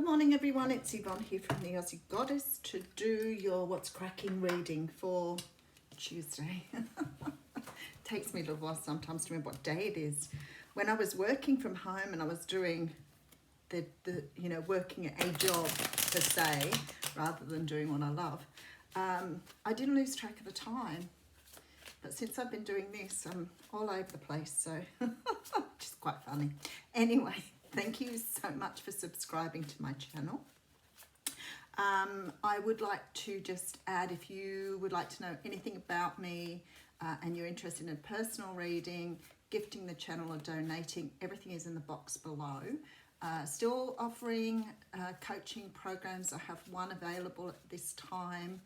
Good morning everyone, it's Yvonne here from the Aussie Goddess to do your What's Cracking reading for Tuesday. Takes me a little while sometimes to remember what day it is. When I was working from home and I was doing the working a job per se, rather than doing what I love, I didn't lose track of the time. But since I've been doing this, I'm all over the place, so just quite funny. Anyway, thank you so much for subscribing to my channel. I would like to just add, if you would like to know anything about me and you're interested in a personal reading, gifting the channel or donating, everything is in the box below. Still offering coaching programs. I have one available at this time.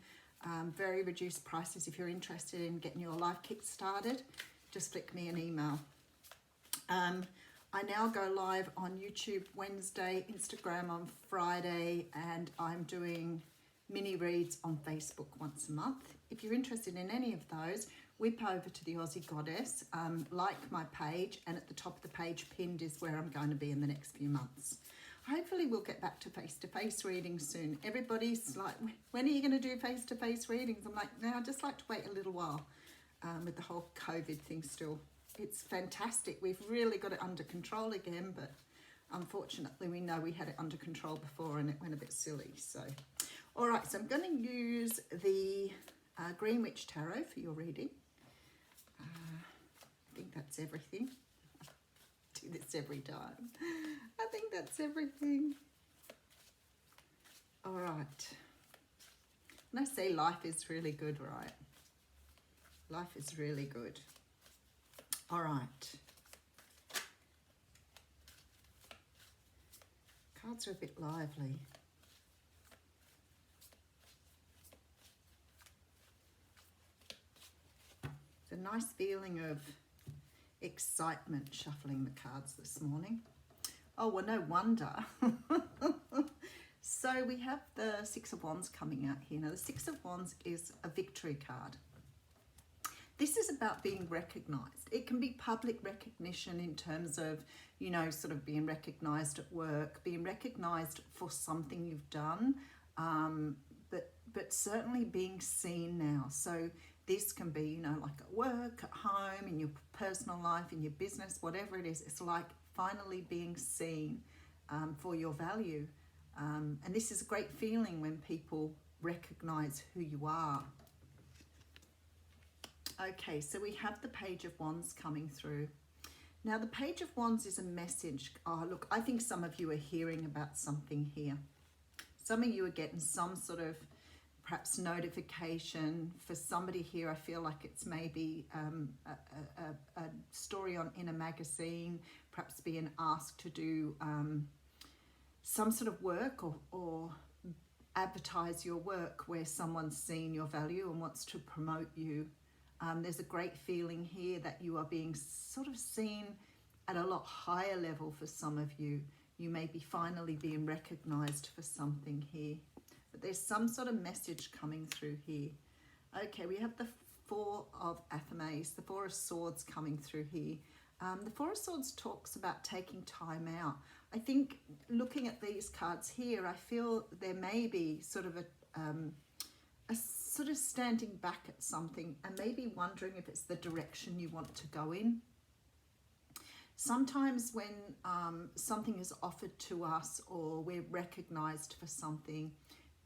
Very reduced prices. If you're interested in getting your life kick started, just flick me an email. I now go live on YouTube Wednesday, Instagram on Friday, and I'm doing mini reads on Facebook once a month. If you're interested in any of those, whip over to the Aussie Goddess, like my page, and at the top of the page pinned is where I'm going to be in the next few months. Hopefully we'll get back to face-to-face readings soon. Everybody's like, when are you going to do face-to-face readings? I'm like, no, I'd just like to wait a little while with the whole COVID thing still. It's fantastic. We've really got it under control again, but unfortunately we know we had it under control before and it went a bit silly. So, all right, so I'm going to use the Green Witch Tarot for your reading. I think that's everything. Do this every time. I think that's everything. All right. When I say life is really good, right? Life is really good. All right. Cards are a bit lively. It's a nice feeling of excitement shuffling the cards this morning. Oh, well, no wonder. So we have the Six of Wands coming out here. Now, the Six of Wands is a victory card. This is about being recognized. It can be public recognition in terms of, you know, sort of being recognized at work, being recognized for something you've done, but certainly being seen now. So this can be, you know, like at work, at home, in your personal life, in your business, whatever it is. It's like finally being seen for your value. And this is a great feeling when people recognize who you are. Okay, so we have the Page of Wands coming through. Now, the Page of Wands is a message. Oh, look, I think some of you are hearing about something here. Some of you are getting some sort of perhaps notification. For somebody here, I feel like it's maybe a story in a magazine, perhaps being asked to do some sort of work or advertise your work where someone's seen your value and wants to promote you. There's a great feeling here that you are being sort of seen at a lot higher level for some of you. You may be finally being recognized for something here. But there's some sort of message coming through here. Okay, we have the Four of Athame, the Four of Swords coming through here. The Four of Swords talks about taking time out. I think looking at these cards here, I feel there may be sort of a sort of standing back at something and maybe wondering if it's the direction you want to go in. Sometimes when something is offered to us or we're recognized for something,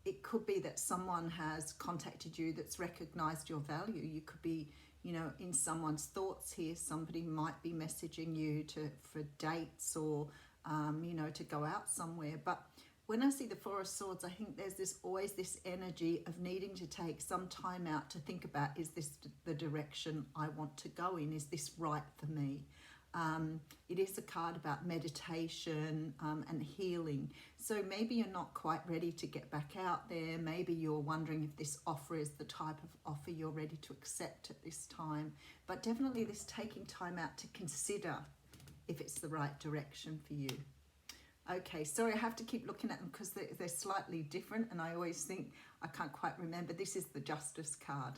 it could be that someone has contacted you that's recognized your value. You could be, you know, in someone's thoughts here. Somebody might be messaging you for dates or, you know, to go out somewhere. But when I see the Four of Swords, I think there's always this energy of needing to take some time out to think about, is this the direction I want to go in? Is this right for me? It is a card about meditation and healing. So maybe you're not quite ready to get back out there. Maybe you're wondering if this offer is the type of offer you're ready to accept at this time. But definitely this taking time out to consider if it's the right direction for you. Okay, sorry, I have to keep looking at them because they're slightly different and I always think I can't quite remember. This is the Justice card.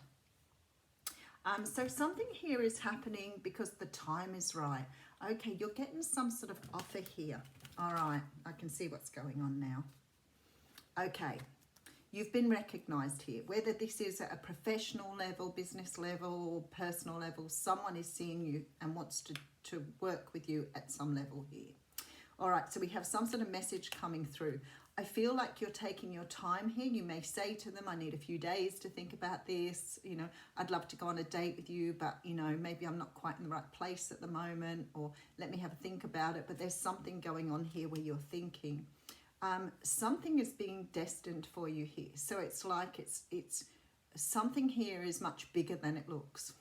So something here is happening because the time is right. Okay, you're getting some sort of offer here. All right, I can see what's going on now. Okay, you've been recognized here. Whether this is at a professional level, business level, personal level, someone is seeing you and wants to work with you at some level here. All right, so we have some sort of message coming through. I feel like you're taking your time here. You may say to them, I need a few days to think about this. You know, I'd love to go on a date with you, but, you know, maybe I'm not quite in the right place at the moment, or let me have a think about it. But there's something going on here where you're thinking. Something is being destined for you here. So it's like it's something here is much bigger than it looks.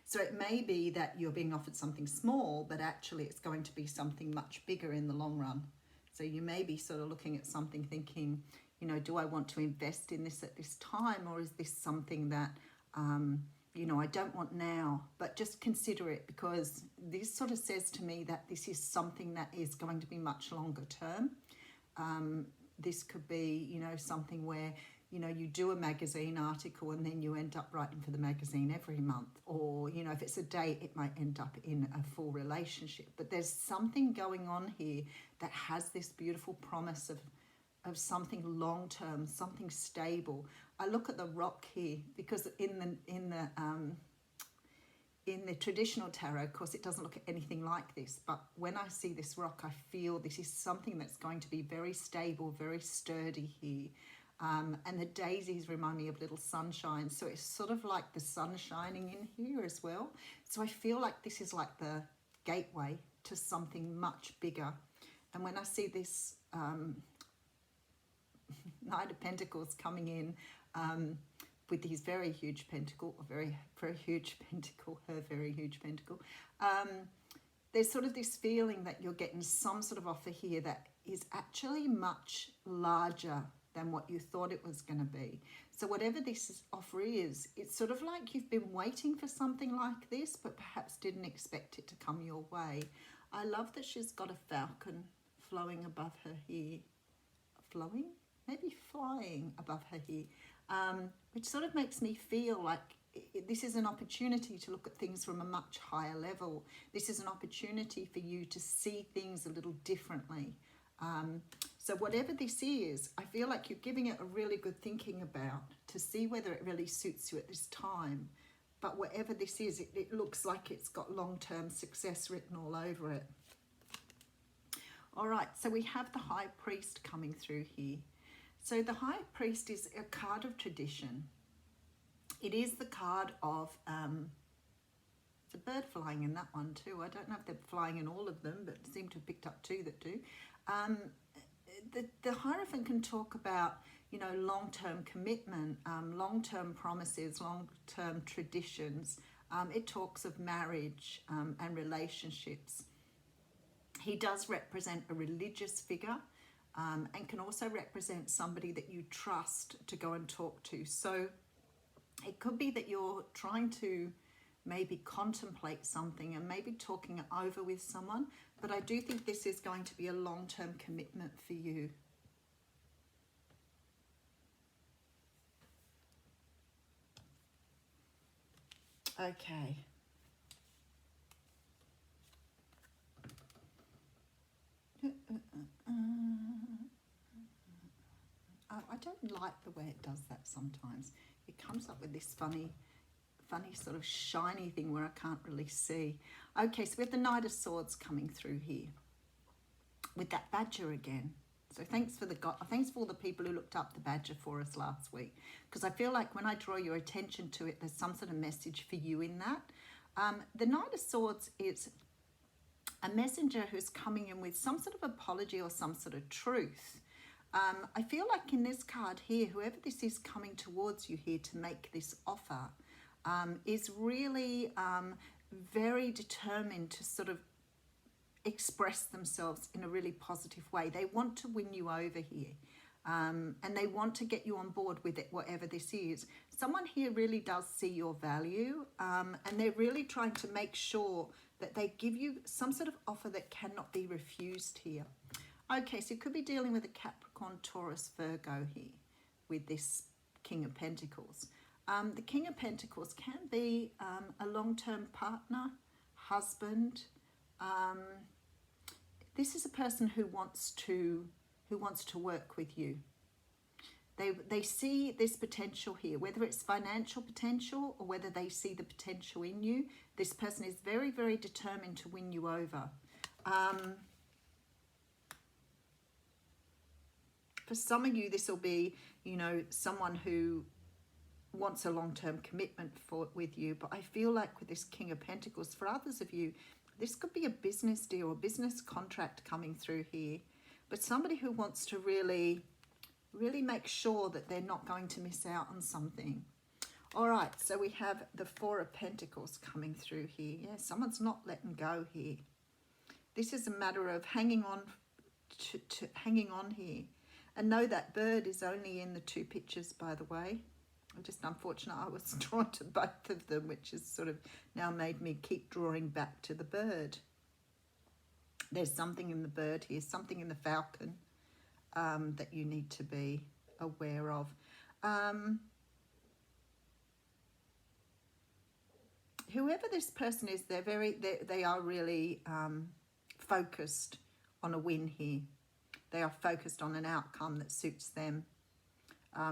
So it may be that you're being offered something small, but actually it's going to be something much bigger in the long run. So you may be sort of looking at something thinking, you know, do I want to invest in this at this time? Or is this something that, you know, I don't want now, but just consider it, because this sort of says to me that this is something that is going to be much longer term. This could be, you know, something where, you know, you do a magazine article and then you end up writing for the magazine every month. Or, you know, if it's a date, it might end up in a full relationship. But there's something going on here that has this beautiful promise of something long-term, something stable. I look at the rock here because in the traditional tarot, of course, it doesn't look anything like this. But when I see this rock, I feel this is something that's going to be very stable, very sturdy here. And the daisies remind me of little sunshine. So it's sort of like the sun shining in here as well. So I feel like this is like the gateway to something much bigger. And when I see this Knight of Pentacles coming in with his very huge pentacle, or very huge pentacle, her very huge pentacle, there's sort of this feeling that you're getting some sort of offer here that is actually much larger than what you thought it was going to be. So whatever this offer is, it's sort of like you've been waiting for something like this, but perhaps didn't expect it to come your way. I love that she's got a falcon flowing above her here. Flowing? Maybe flying above her here. Which sort of makes me feel like this is an opportunity to look at things from a much higher level. This is an opportunity for you to see things a little differently. So whatever this is, I feel like you're giving it a really good thinking about to see whether it really suits you at this time. But whatever this is, it looks like it's got long-term success written all over it. All right, so we have the High Priest coming through here. So the High Priest is a card of tradition. It is the card of, there's a bird flying in that one too. I don't know if they're flying in all of them, but seem to have picked up two that do. The Hierophant can talk about, you know, long-term commitment, long-term promises, long-term traditions. It talks of marriage and relationships. He does represent a religious figure and can also represent somebody that you trust to go and talk to. So it could be that you're trying to maybe contemplate something and maybe talking it over with someone, but I do think this is going to be a long-term commitment for you. Okay. I don't like the way it does that sometimes. It comes up with this funny sort of shiny thing where I can't really see. Okay, so we have the Knight of Swords coming through here with that badger again. So thanks for all the people who looked up the badger for us last week, because I feel like when I draw your attention to it, there's some sort of message for you in that. The Knight of Swords is a messenger who's coming in with some sort of apology or some sort of truth. I feel like in this card here, whoever this is coming towards you here to make this offer is really very determined to sort of express themselves in a really positive way. They want to win you over here, and they want to get you on board with it, whatever this is. Someone here really does see your value, and they're really trying to make sure that they give you some sort of offer that cannot be refused here. Okay, so you could be dealing with a Capricorn, Taurus, Virgo here with this King of Pentacles. The King of Pentacles can be a long-term partner, husband. This is a person who wants to work with you. They see this potential here, whether it's financial potential or whether they see the potential in you. This person is very, very determined to win you over. For some of you, this will be, you know, someone who wants a long-term commitment with you. But I feel like with this King of Pentacles, for others of you, this could be a business deal, a business contract coming through here. But somebody who wants to really make sure that they're not going to miss out on something. All right, so we have the Four of Pentacles coming through here. Yeah, someone's not letting go here. This is a matter of hanging on hanging on here. And no, that bird is only in the two pictures, by the way. I'm just unfortunate I was drawn to both of them, which has sort of now made me keep drawing back to the bird. There's something in the bird here, something in the falcon. That you need to be aware of. Whoever this person is, they are really focused on a win here. They are focused on an outcome that suits them.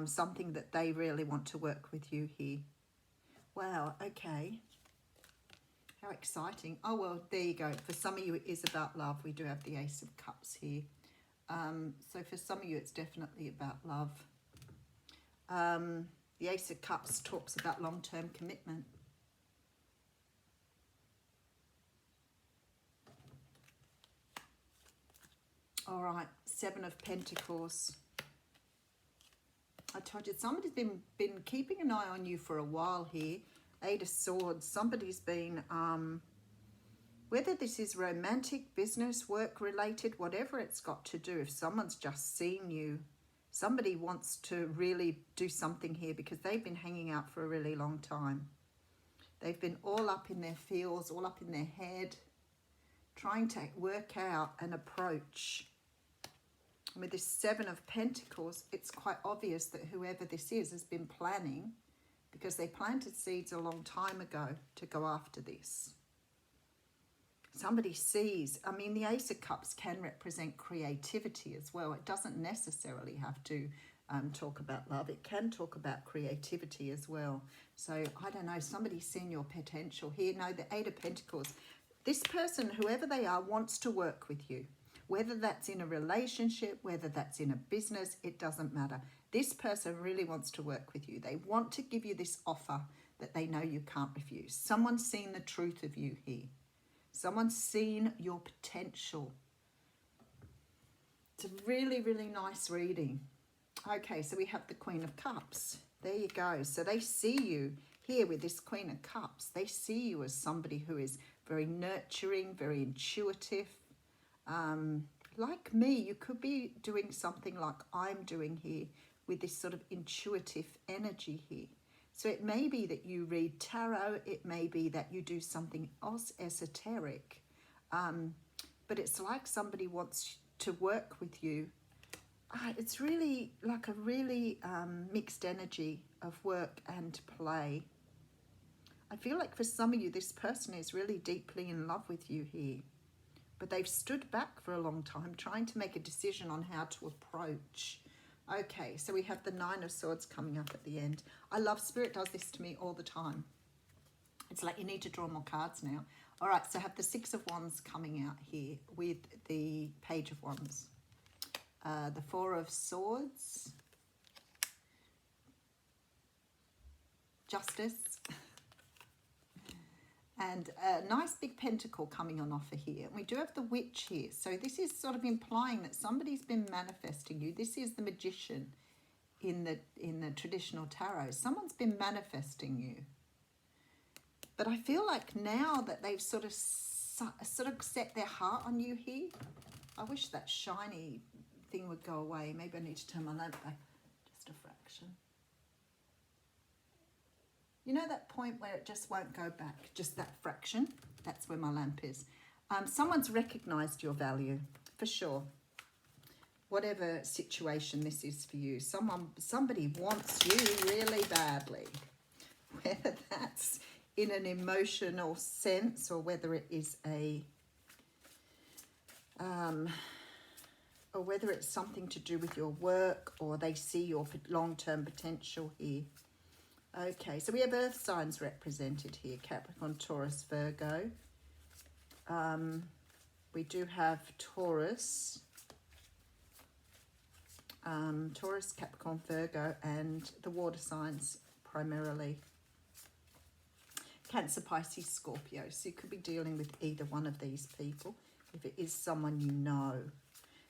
Something that they really want to work with you here. Wow, okay. How exciting. Oh, well, there you go. For some of you, it is about love. We do have the Ace of Cups here. So for some of you, it's definitely about love. The Ace of Cups talks about long-term commitment. All right, Seven of Pentacles. I told you, somebody's been keeping an eye on you for a while here. Eight of Swords. Somebody's been... whether this is romantic, business, work-related, whatever it's got to do, if someone's just seen you, somebody wants to really do something here because they've been hanging out for a really long time. They've been all up in their feels, all up in their head, trying to work out an approach. And with this Seven of Pentacles, it's quite obvious that whoever this is has been planning, because they planted seeds a long time ago to go after this. Somebody sees, I mean, the Ace of Cups can represent creativity as well. It doesn't necessarily have to talk about love. It can talk about creativity as well. So, I don't know, somebody's seen your potential here. No, the Eight of Pentacles. This person, whoever they are, wants to work with you. Whether that's in a relationship, whether that's in a business, it doesn't matter. This person really wants to work with you. They want to give you this offer that they know you can't refuse. Someone's seen the truth of you here. Someone's seen your potential. It's a really, really nice reading. Okay, so we have the Queen of Cups. There you go. So they see you here with this Queen of Cups. They see you as somebody who is very nurturing, very intuitive. Like me, you could be doing something like I'm doing here with this sort of intuitive energy here. So it may be that you read tarot, it may be that you do something else esoteric, but it's like somebody wants to work with you. It's really like a really mixed energy of work and play. I feel like for some of you, this person is really deeply in love with you here, but they've stood back for a long time trying to make a decision on how to approach. Okay, so we have the Nine of Swords coming up at the end. I love Spirit does this to me all the time. It's like you need to draw more cards now. All right, so I have the Six of Wands coming out here with the Page of Wands. The Four of Swords. Justice. And a nice big pentacle coming on offer here. And we do have the Witch here. So this is sort of implying that somebody's been manifesting you. This is the Magician in the traditional tarot. Someone's been manifesting you. But I feel like now that they've sort of set their heart on you here, I wish that shiny thing would go away. Maybe I need to turn my lamp back just a fraction. You know that point where it just won't go back, just that fraction? That's where my lamp is. Someone's recognised your value, for sure. Whatever situation this is for you, somebody wants you really badly. whether that's in an emotional sense or whether it is or whether it's something to do with your work, or they see your long-term potential here. Okay, so we have earth signs represented here: Capricorn, Taurus, Virgo. We do have Taurus, Capricorn, Virgo, and the water signs primarily. Cancer, Pisces, Scorpio. So you could be dealing with either one of these people if it is someone you know.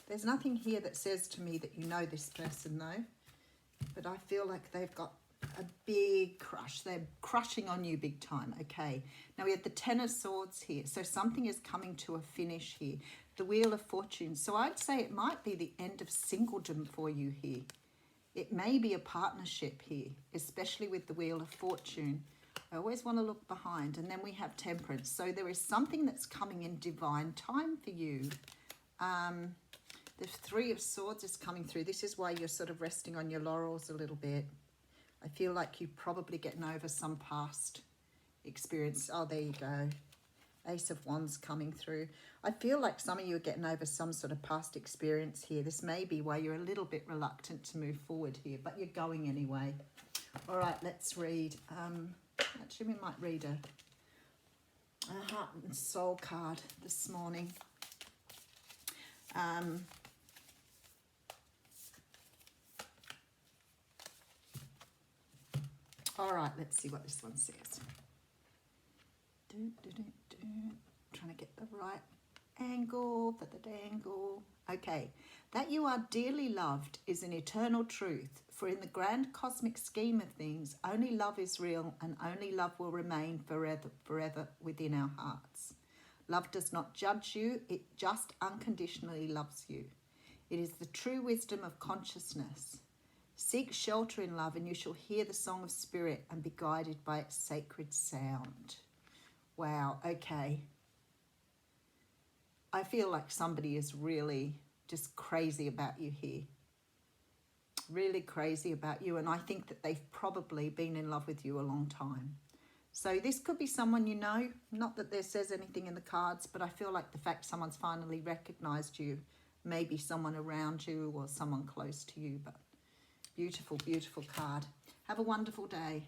There's nothing here that says to me that you know this person though, but I feel like they've got a big crush. They're crushing on you big time. Okay, now we have the Ten of Swords here, so something is coming to a finish here. The Wheel of Fortune, so I'd say it might be the end of singledom for you here. It may be a partnership here, especially with the Wheel of Fortune. I always want to look behind. And then we have Temperance, so there is something that's coming in divine time for you. The Three of Swords is coming through. This is why you're sort of resting on your laurels a little bit. I feel like you're probably getting over some past experience. Oh, there you go. Ace of Wands coming through. I feel like some of you are getting over some sort of past experience here. This may be why you're a little bit reluctant to move forward here, but you're going anyway. All right, let's read. Actually, we might read a Heart and Soul card this morning. All right, let's see what this one says. Trying to get the right angle for the dangle. Okay, that you are dearly loved is an eternal truth, for in the grand cosmic scheme of things, only love is real and only love will remain forever within our hearts. Love does not judge you, it just unconditionally loves you. It is the true wisdom of consciousness. Seek shelter in love and you shall hear the song of spirit and be guided by its sacred sound. Wow, okay. I feel like somebody is really just crazy about you here. Really crazy about you, and I think that they've probably been in love with you a long time. So this could be someone you know, not that there says anything in the cards, but I feel like the fact someone's finally recognized you, maybe someone around you or someone close to you, but beautiful, beautiful card. Have a wonderful day.